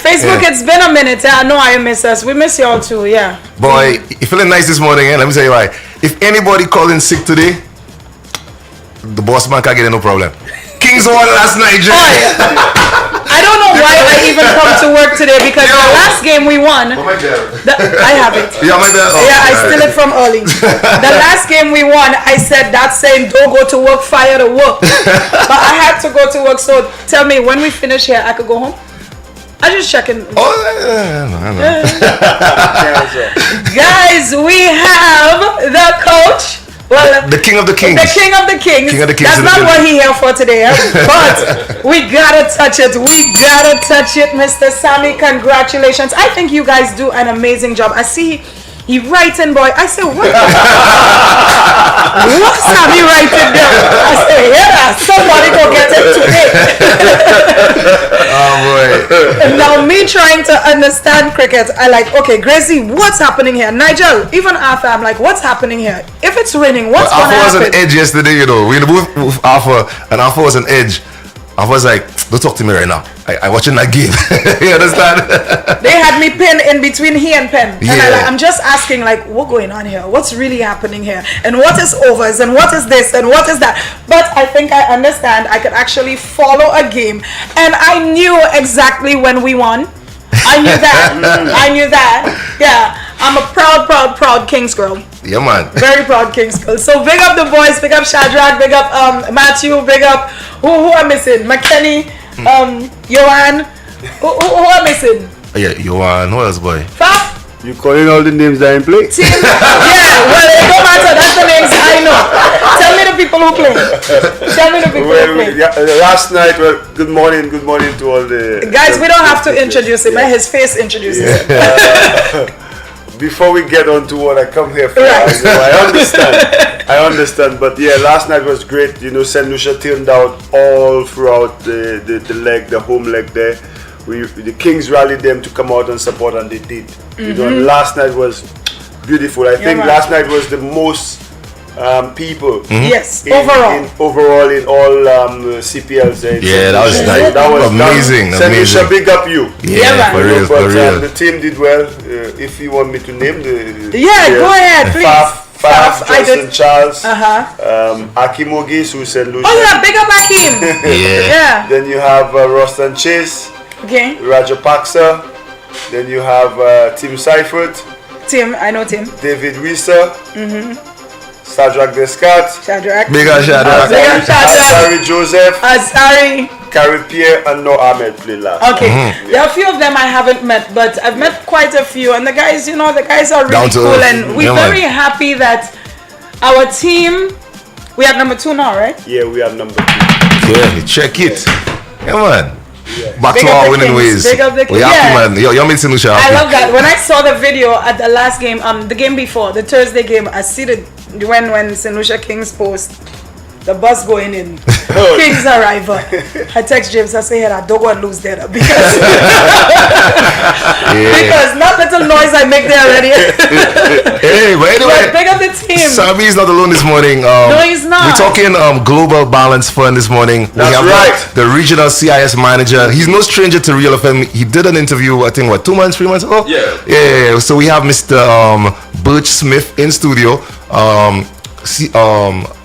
Facebook, it's been a minute. I know I miss us. We miss y'all too, yeah. Boy, you feeling nice this morning, eh? Let me tell you why. If anybody calling sick today, the boss man can't get in, no problem. Kings won last night, Jay. I don't know why I even come to work today because the last game we won. I have it. Yeah, my bad. Oh, yeah, I steal it from early. The last game we won, I said that saying don't go to work, fire to work. But I had to go to work, so tell me when we finish here, I could go home. I just checking. Oh, I know. Guys, we have the coach. Well, the king of the kings. The king of the kings. King of the kings. That's not what he here for today. But we gotta touch it. We gotta touch it, Mr. Sammy. Congratulations. I think you guys do an amazing job. I see he writing, boy. I say, what? What's Sammy writing there? I say, yeah, somebody go get it today. Oh boy. Now me trying to understand cricket, I like, okay, Gracie, what's happening here? Nigel, even after I'm like, what's happening here? If it's raining, what's going to happen? Alpha was an edge yesterday, you know. We moved with Alpha, and Alpha was an edge. Alpha was like, don't talk to me right now. I watching that game. You understand? They had me pinned in between he and Pen. And Yeah. I'm just asking, like, what's going on here? What's really happening here? And what is overs? And what is this? And what is that? But I think I understand. I could actually follow a game. And I knew exactly when we won. I knew that. I knew that. Yeah. I'm a proud Kings girl. Yeah, man. Very proud Kings girl. So big up the boys. Big up Shadrach. Big up Matthew. Big up who am missing? McKenny. Johan. Who am missing? Yeah, Johan. Who else, boy? Faf. You calling all the names that I play? Team. Yeah. Well, it don't matter. That's the names I know. Tell me the people who play. Tell me the people who play. Last night, well, good morning to all the Guys, we don't have to introduce him. His face introduces him. Before we get on to what I come here for, Right. I understand, but yeah, last night was great. You know, St. Lucia turned out all throughout the home leg there. The Kings rallied them to come out and support, and they did. You know, and last night was beautiful. I think last night was the most people. Yes, overall in all CPLs. Yeah, that was nice. That was amazing. St. Lucia, big up you. Yeah, for real, for real. The team did well. If you want me to name the go ahead, please. Faf, Justin Charles, Uh-huh. Akimogi, who St. Lucia. Oh yeah, big up Akim. Yeah. Then you have Rostan Chase, Okay. Raja Paksa. Then you have Tim Seifert, Tim, I know Tim. David Wieser, Shadrach Descat, Shadrach. Big up Shadrach. Big up Shadrach. Azari Joseph, Azari. Carrie Pierre, and No Ahmed played last. Okay. There are a few of them I haven't met, but I've met quite a few, and the guys, you know, the guys are Down really to cool, earth. and we're Yeah, very happy that our team. We have number 2 now, right? Yeah, we have number 2. Yeah, check it. Yeah, man. Back Big to up our the winning Kings. ways. Big up the We Kings. happy, Yeah. man. You're making Lucia I happy. love that. When I saw the video at the last game, the game before, the Thursday game, I see when St. Lucia Kings post the bus going in. Kings arrival. I text James, I say, hey, I don't want to lose there because because not little noise I make there already. Hey, but anyway, But big up the team. Sammy is not alone this morning. No, he's not. We're talking Global Balance Fund this morning. That's we have right. the regional CIS manager. He's no stranger to Real FM. He did an interview, I think, 2 months, 3 months ago? Yeah. So we have Mr. Birch Smith in studio.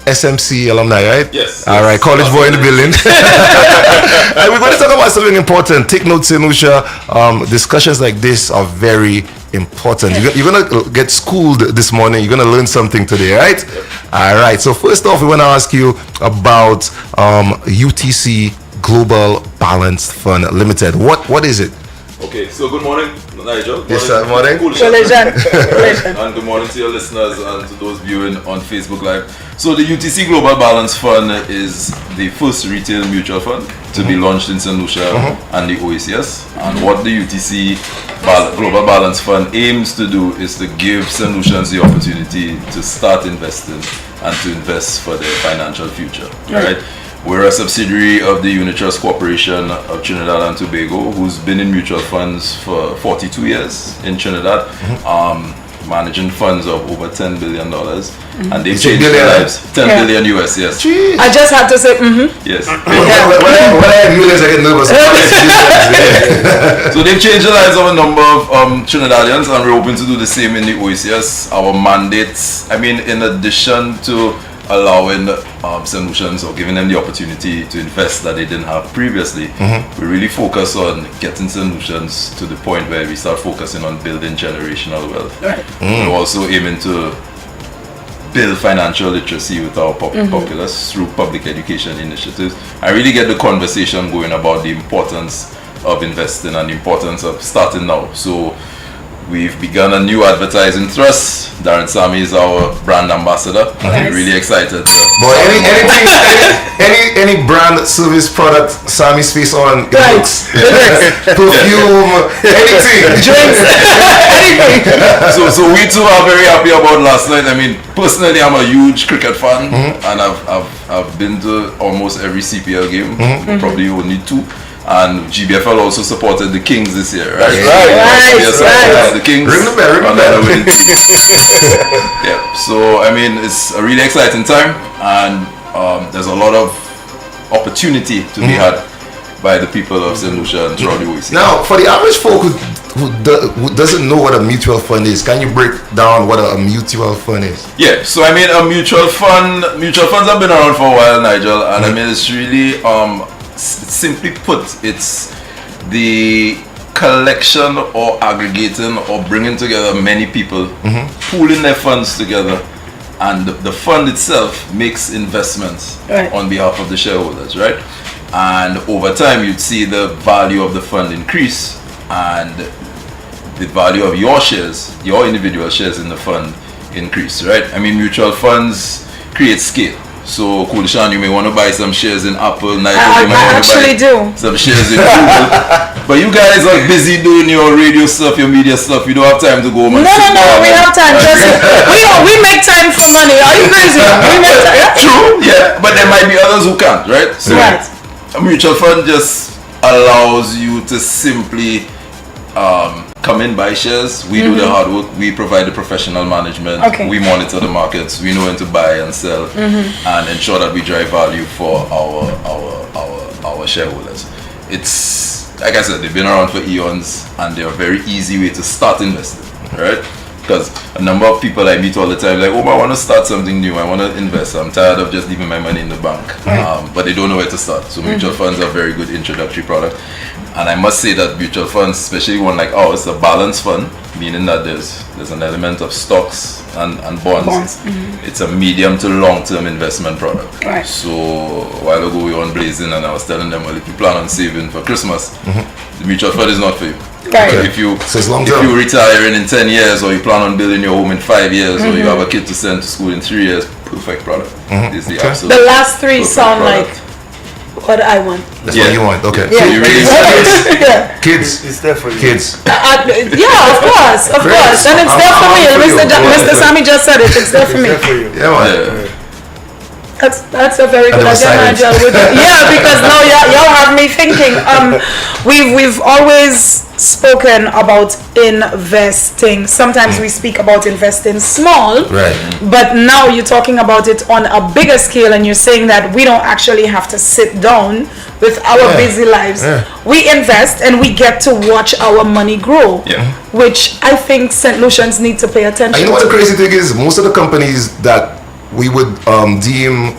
SMC alumni, right? Yes. All right, college boy in the building. And we're going to talk about something important. Take notes, St. Lucia. Discussions like this are very important. You're going to get schooled this morning. You're going to learn something today, right? All right. So first off, we want to ask you about UTC Global Balanced Fund Limited. What is it? Okay, so good morning, Nigel. Yes, sir. Morning. Colayshan. And good morning to your listeners and to those viewing on Facebook Live. So the UTC Global Balance Fund is the first retail mutual fund to be launched in St. Lucia and the OACS. And what the UTC Global Balance Fund aims to do is to give St. Lucians the opportunity to start investing and to invest for their financial future. Right? We're a subsidiary of the Unit Trust Corporation of Trinidad and Tobago, who's been in mutual funds for 42 years in Trinidad. managing funds of over $10 billion, and they've You say changed their billion? lives. 10 Yeah. billion US, yes. Jeez. I just had to say, Yes. When I have millions, I get nervous. So they've changed the lives of a number of Trinidadians, and we're hoping to do the same in the OACS. Our mandates, I mean, in addition to allowing St. Lucians or giving them the opportunity to invest that they didn't have previously, we really focus on getting St. Lucians to the point where we start focusing on building generational wealth. Right. We're also aiming to build financial literacy with our populace through public education initiatives. I really get the conversation going about the importance of investing and the importance of starting now. So we've begun a new advertising thrust. Darren Sammy is our brand ambassador. And Nice. I'm really excited. But any brand, service, product, Sammy's face on, it Right. looks. Perfume, anything. So we too are very happy about last night. I mean, personally, I'm a huge cricket fan, and I've been to almost every CPL game, probably only 2. And GBFL also supported the Kings this year, right? Right, Yes, right. the Kings. Ring the bell, ring the Another bell. winning team. Yeah. So I mean, it's a really exciting time, and there's a lot of opportunity to be had by the people of St. Lucia and throughout the OEC. Now, for the average folk who doesn't know what a mutual fund is, can you break down what a mutual fund is? Yeah, so I mean, a mutual funds have been around for a while, Nigel, and I mean, it's really, simply put, it's the collection or aggregating or bringing together many people, pooling their funds together, and the fund itself makes investments Right. on behalf of the shareholders, right? And over time, you'd see the value of the fund increase, and the value of your shares, your individual shares in the fund increase, right? I mean, mutual funds create scale. So, Colayshan, you may want to buy some shares in Apple, Nigel, you may I want to actually buy do. some shares in Google. But you guys are busy doing your radio stuff, your media stuff. You don't have time to go home and No, sit no, down we and- have time. Just, we make time for money. Are you crazy? We make time. True, yeah, but there might be others who can't, right? So Right. a mutual fund just allows you to simply come in, buy shares. We do the hard work. We provide the professional management. Okay. We monitor the markets. We know when to buy and sell, and ensure that we drive value for our shareholders. It's like I said, they've been around for eons, and they're a very easy way to start investing, right? Because a number of people I meet all the time like, oh, I want to start something new. I want to invest. I'm tired of just leaving my money in the bank. But they don't know where to start. So mutual funds are a very good introductory product. And I must say that mutual funds, especially one like ours, a balanced fund, meaning that there's an element of stocks and bonds. It's a medium to long-term investment product. Right. So a while ago we were on Blazing, and I was telling them, well, if you plan on saving for Christmas, the mutual fund is not for you. Right. If you So it's long if term. you retiring in 10 years, or you plan on building your home in 5 years, or you have a kid to send to school in 3 years, perfect product. Is the absolute The last 3 perfect sound product. like what I want. That's Yeah. what you want. Okay. Yeah. So you really Yeah. Kids. It's there for you. Kids. Yeah, of course, of Great. course. And it's there for me. I'm for you. Mr. Sammy just said it. It's there for It's me. there for you. Yeah, man. Yeah. That's a very good there was idea, silence. Nigel. Yeah, because now y'all have me thinking. We've always spoken about investing. Sometimes we speak about investing small, Right. but now you're talking about it on a bigger scale, and you're saying that we don't actually have to sit down with our Yeah. busy lives. Yeah. We invest and we get to watch our money grow, Yeah. which I think St. Lucians need to pay attention And you know what to. the crazy thing is? Most of the companies that we would deem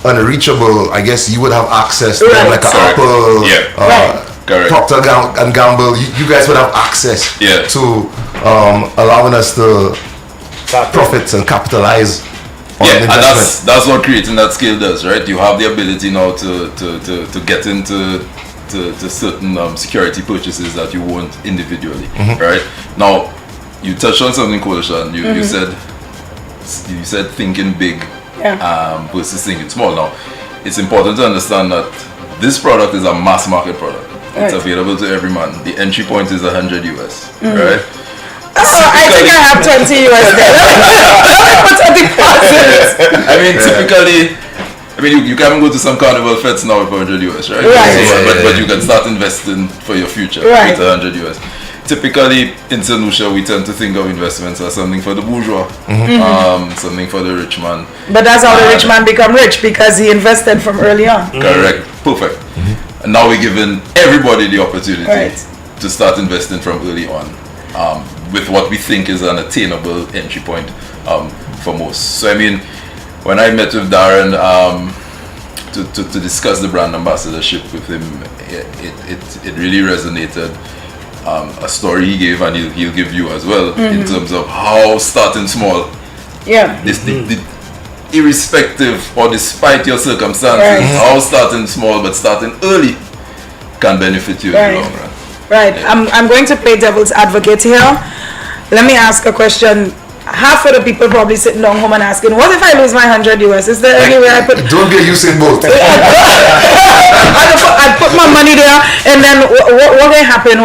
unreachable, I guess you would have access to them, Right. like a Correct. Apple, Yeah. Right. Correct. Procter and Gamble. You guys would have access Yeah. to allowing us to Tap in. profit and capitalize on Yeah, and investment. that's what creating that scale does, right? You have the ability now to get into to certain security purchases that you want individually, right? Now, you touched on something, Colayshan. You said thinking big Yeah. versus thinking small. Now, it's important to understand that this product is a mass market product. It's Right. available to every man. The entry point is 100 US, right? I think I have 20 US there. Let me put a deposit. I mean, typically, you can go to some carnival fets now with 100 US, right? Right. So, Yeah, but yeah. you can start investing for your future Right. with 100 US. typically in St. Lucia we tend to think of investments as something for the bourgeois, something for the rich man. But that's how the rich man become rich, because he invested from early on. Correct, perfect. And now we're giving everybody the opportunity to start investing from early on, with what we think is an attainable entry point for most. So I mean, when I met with Darren to discuss the brand ambassadorship with him, it really resonated. A story he gave, and he'll give you as well, in terms of how starting small, irrespective or despite your circumstances, how starting small but starting early can benefit you in the long run. Right. I'm going to play devil's advocate here. Let me ask a question. Half of the people probably sitting down home and asking, what if I lose my 100 US? Is there any way I put... Don't get using both. I put my money there, and then what will happen?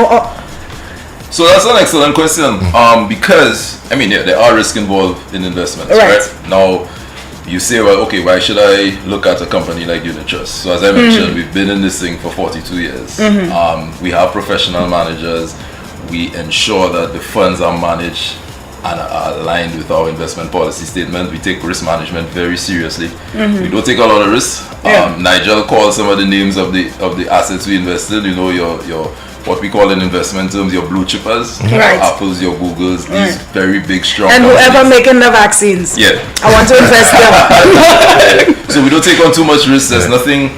So that's an excellent question, because, I mean, there are risks involved in investments, right? Now, you say, well, okay, why should I look at a company like Unit Trust? So as I mentioned, we've been in this thing for 42 years. We have professional managers. We ensure that the funds are managed and are aligned with our investment policy statement. We take risk management very seriously. We don't take a lot of risks. Nigel called some of the names of the assets we invested. You know, your what we call in investment terms, your blue chippers, your Apples, your Googles, these very big, strong and companies. Whoever making the vaccines. I want to invest there. So we don't take on too much risk. There's nothing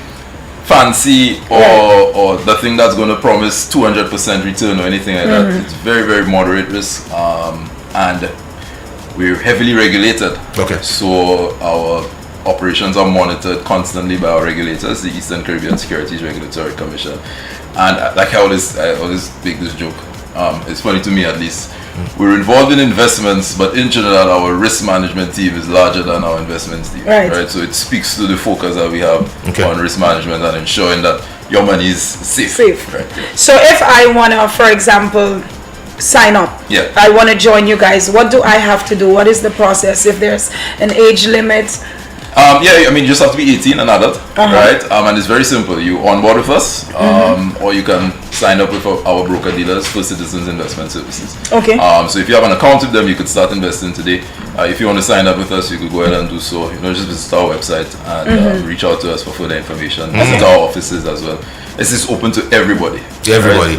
fancy or nothing that's going to promise 200% return or anything like that. It's very, very moderate risk, and we're heavily regulated. So our operations are monitored constantly by our regulators, the Eastern Caribbean Securities Regulatory Commission. And like I always make this joke. It's funny to me, at least. We're involved in investments, but in Trinidad, our risk management team is larger than our investments team. Right? So it speaks to the focus that we have on risk management and ensuring that your money is safe. Right? So if I want to, for example, sign up, I want to join you guys, what do I have to do? What is the process? If there's an age limit? I mean, you just have to be 18 and adult, right? And it's very simple. You on board with us, or you can sign up with our broker dealers for Citizens Investment Services. So if you have an account with them, you could start investing today. If you want to sign up with us, you could go ahead and do so. You know, just visit our website and reach out to us for further information. Visit our offices as well. This is open to everybody. Everybody.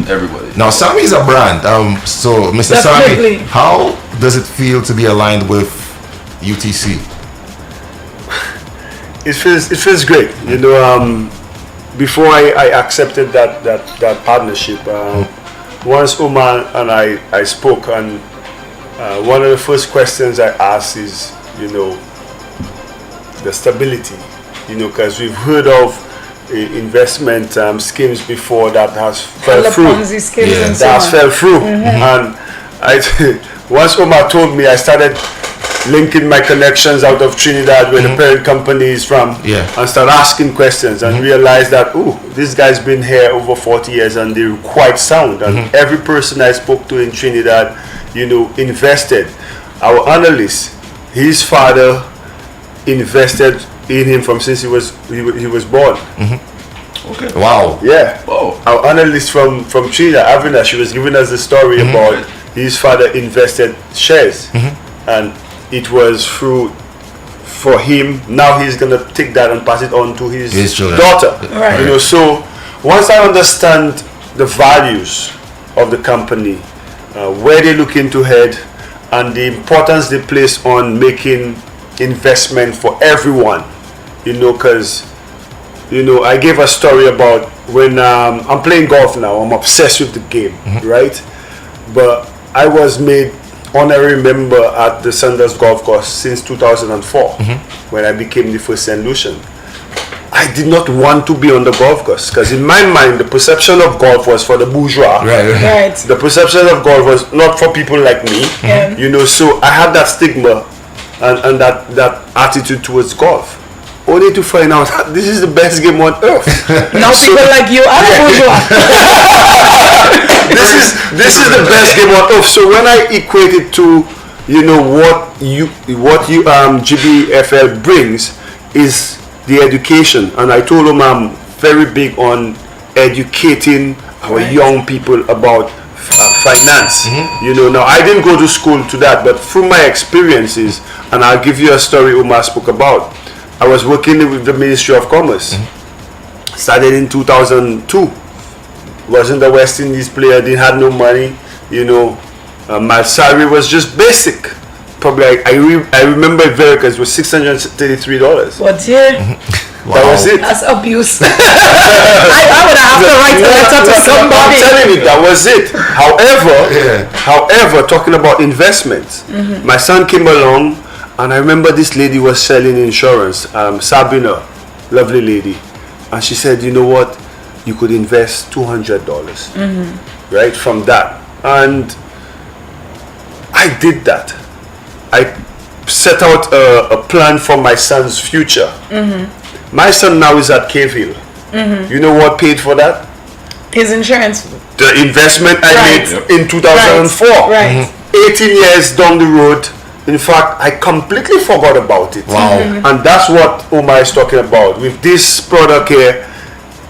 Now, Sammy is a brand. So, Mr. Sammy, how does it feel to be aligned with UTC? It feels great. You know, before I accepted that partnership, once Omar and I spoke, and one of the first questions I asked is, you know, the stability. You know, because we've heard of investment schemes before that has fell through. And once Omar told me, I started linking my connections out of Trinidad, where the parent company is from, and start asking questions, and realize that, this guy's been here over 40 years and they're quite sound. And every person I spoke to in Trinidad, you know, invested. Our analyst, his father invested in him from since he was born. Wow. Our analyst from Trinidad, Avina, she was giving us the story about his father invested shares, and it was for him. Now he's gonna take that and pass it on to his daughter. You know, so once I understand the values of the company, where they looking to head, and the importance they place on making investment for everyone, you know, because, you know, I gave a story about when I'm playing golf now. I'm obsessed with the game, right? But I was made honorary member at the Sanders Golf Course since 2004, when I became the first St. Lucian. I did not want to be on the golf course, because in my mind, the perception of golf was for the bourgeois. The perception of golf was not for people like me. You know, so I had that stigma and that attitude towards golf. Only to find out that this is the best game on earth. Now people like you are the bourgeois. This is the best game on earth. So when I equate it to, you know, what you GBFL brings is the education, and I told him I'm very big on educating our young people about finance. You know, now I didn't go to school to that, but through my experiences, and I'll give you a story Umar spoke about. I was working with the Ministry of Commerce. Started in 2002. Wasn't a West Indies player, didn't have no money. You know, my salary was just basic. Probably I remember it very because it was $633. But yeah, Wow. That was it. that's abuse. I would have to write a letter to I'm somebody. telling you, that was it. However, talking about investments, my son came along, and I remember this lady was selling insurance. Sabina, lovely lady, and she said, "You know what? You could invest $200, right from that." And I did that. I set out a plan for my son's future. My son now is at Cavill. You know what paid for that? His insurance. The investment I Right. made in 2004. Right. 18 years down the road. In fact, I completely forgot about it. Wow. And that's what Omar is talking about. With this product here,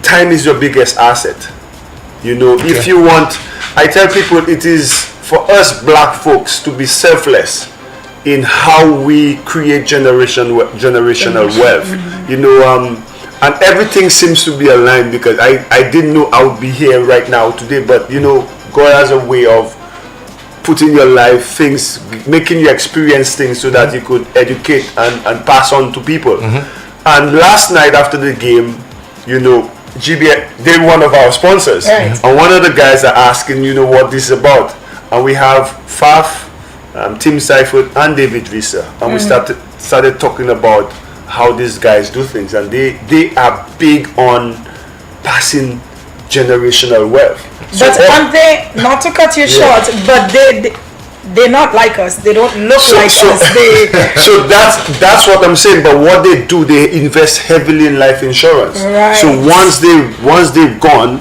time is your biggest asset. You know, if you want, I tell people it is for us black folks to be selfless in how we create generational wealth. You know, and everything seems to be aligned because I didn't know I would be here right now today, but you know, God has a way of putting your life things, making you experience things so that you could educate and pass on to people. And last night after the game, you know, GBF, they're one of our sponsors. Right. And one of the guys are asking, you know, what this is about. And we have Faf, Tim Seifert, and David Visa. And we started talking about how these guys do things. And they are big on passing generational wealth. So But aren't they, not to cut you short, but they're not like us. They don't look like us. So that's what I'm saying. But what they do, they invest heavily in life insurance. Right. So once they've gone,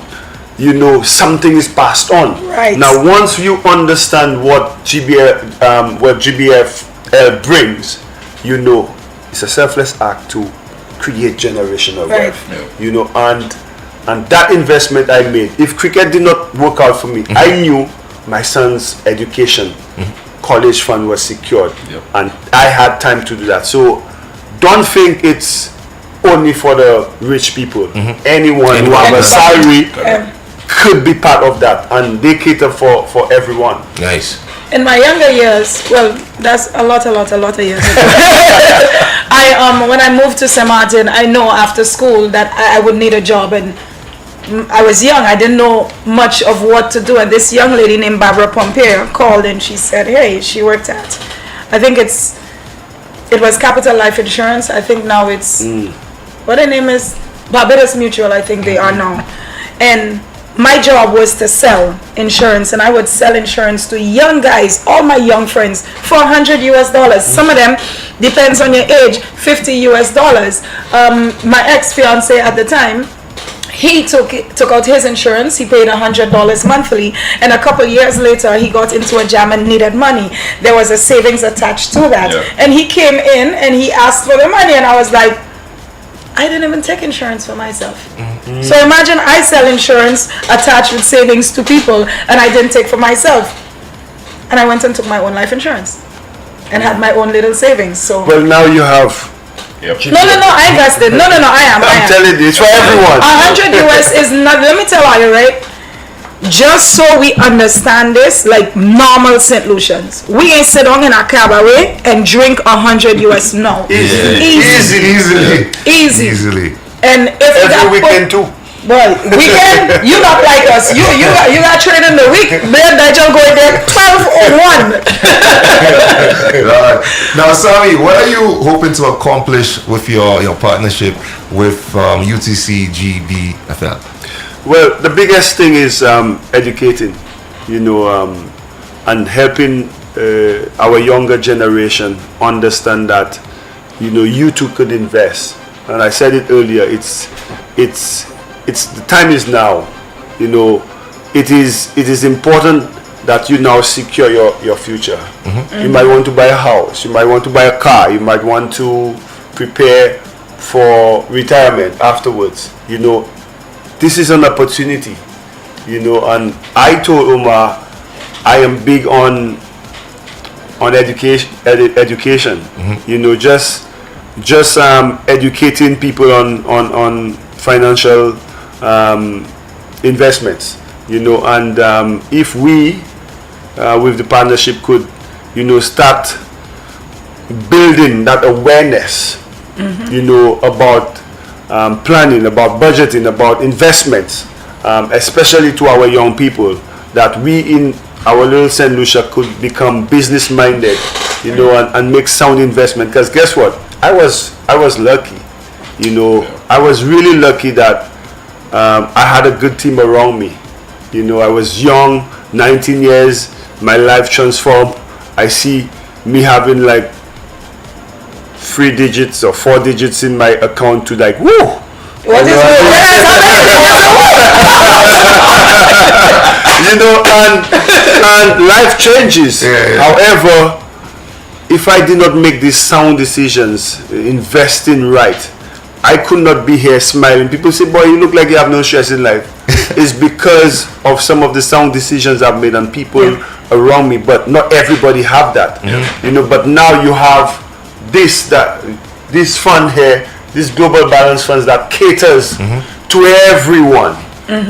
you know, something is passed on. Right. Now, once you understand what GBF brings, you know, it's a selfless act to create generational Right. wealth. You know, and that investment I made, if cricket did not work out for me, I knew my son's education, college fund was secured, and I had time to do that. So don't think it's only for the rich people. Anyone who have a salary could be part of that, and they cater for everyone. Nice. In my younger years, well, that's a lot of years ago. When I moved to St. Martin, I know after school that I would need a job, and I was young. I didn't know much of what to do, and this young lady named Barbara Pompeo called, and she said, "Hey, she worked at, I think it was Capital Life Insurance. I think now it's what the name is, Barbados Mutual. I think they are now." And my job was to sell insurance, and I would sell insurance to young guys, all my young friends, for $100 US. Some of them, depends on your age, $50 US. My ex-fiance at the time, he took out his insurance. He paid $100 monthly, and a couple years later he got into a jam and needed money. There was a savings attached to that, and he came in and he asked for the money, and I was like, I didn't even take insurance for myself. So imagine I sell insurance attached with savings to people, and I didn't take for myself, and I went and took my own life insurance and had my own little savings. So Well, now you have. no, I invested. No, I am. I'm telling you, it's for everyone. $100 US is not. Let me tell you, right? Just so we understand this, like normal St. Lucians, we ain't sit down in a cabaret and drink $100 US. No, easy. And if Every weekend too. Well, weekend, you not like us. You got trained in the week. Man, that just going there 12 or 1. Now, Sammy, what are you hoping to accomplish with your partnership with UTC GBFL? Well, the biggest thing is educating, you know, and helping our younger generation understand that, you know, you too could invest. And I said it earlier. It's the time is now. You know, it is important that you now secure your future. You might want to buy a house. You might want to buy a car. You might want to prepare for retirement afterwards. You know, this is an opportunity you know. And I told Omar, I am big on education, you know, just educating people on financial investments, you know. And if we with the partnership could, you know, start building that awareness, you know, about planning, about budgeting, about investments, especially to our young people, that we in our little St. Lucia could become business minded, you know, and make sound investment. Because guess what? I was lucky, you know. I was really lucky that I had a good team around me. You know, I was young, 19 years, my life transformed. I see me having like 3 digits or 4 digits in my account to like, woo! What is you know, and life changes. However, if I did not make these sound decisions, investing right, I could not be here smiling. People say, boy, you look like you have no stress in life. It's because of some of the sound decisions I've made and people around me, but not everybody have that. You know, but now you have this fund here, this global balance funds that caters to everyone,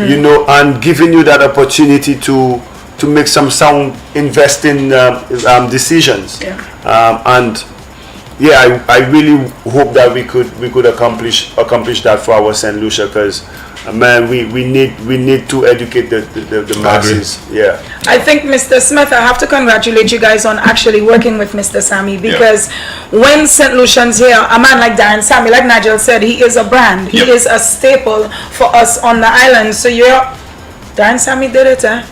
you know, and giving you that opportunity to make some sound investing decisions. And yeah, I really hope that we could accomplish that for our St. Lucia, because man, we need to educate the masses. Yeah, I think, Mr. Smith, I have to congratulate you guys on actually working with Mr. Sammy, because when St. Lucians hear a man like Darren Sammy, like Nigel said, he is a brand. He is a staple for us on the island. So Darren Sammy did it, eh?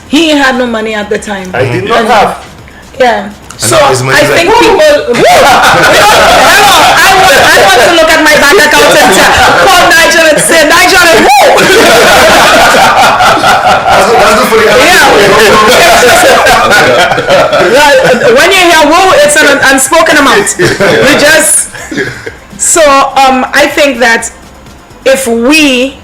He had no money at the time. I did not have. Yeah. So I think people. I want to look at my bank account and call Nigel and say, Nigel, woo! When you hear woo, it's an unspoken amount. We just. So I think that if we.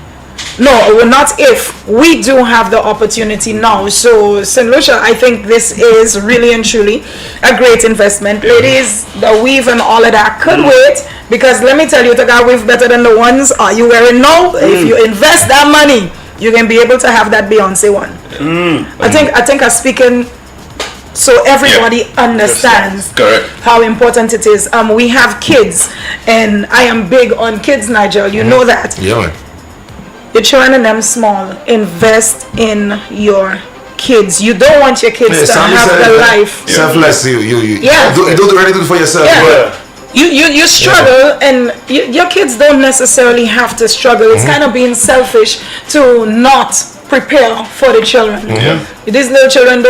No, not if. We do have the opportunity now. So, St. Lucia, I think this is really and truly a great investment. Ladies, the weave and all of that could wait, because let me tell you, to God weave better than the ones are you wearing now. If you invest that money, you can be able to have that Beyonce one. I think I'm speaking so everybody understands how important it is. We have kids, and I am big on kids, Nigel. You know that. Yeah. Your children and them small. Invest in your kids. You don't want your kids to have the life. Selfless. You don't do anything for yourself. You struggle, and your kids don't necessarily have to struggle. It's kind of being selfish to not prepare for the children. These little children don't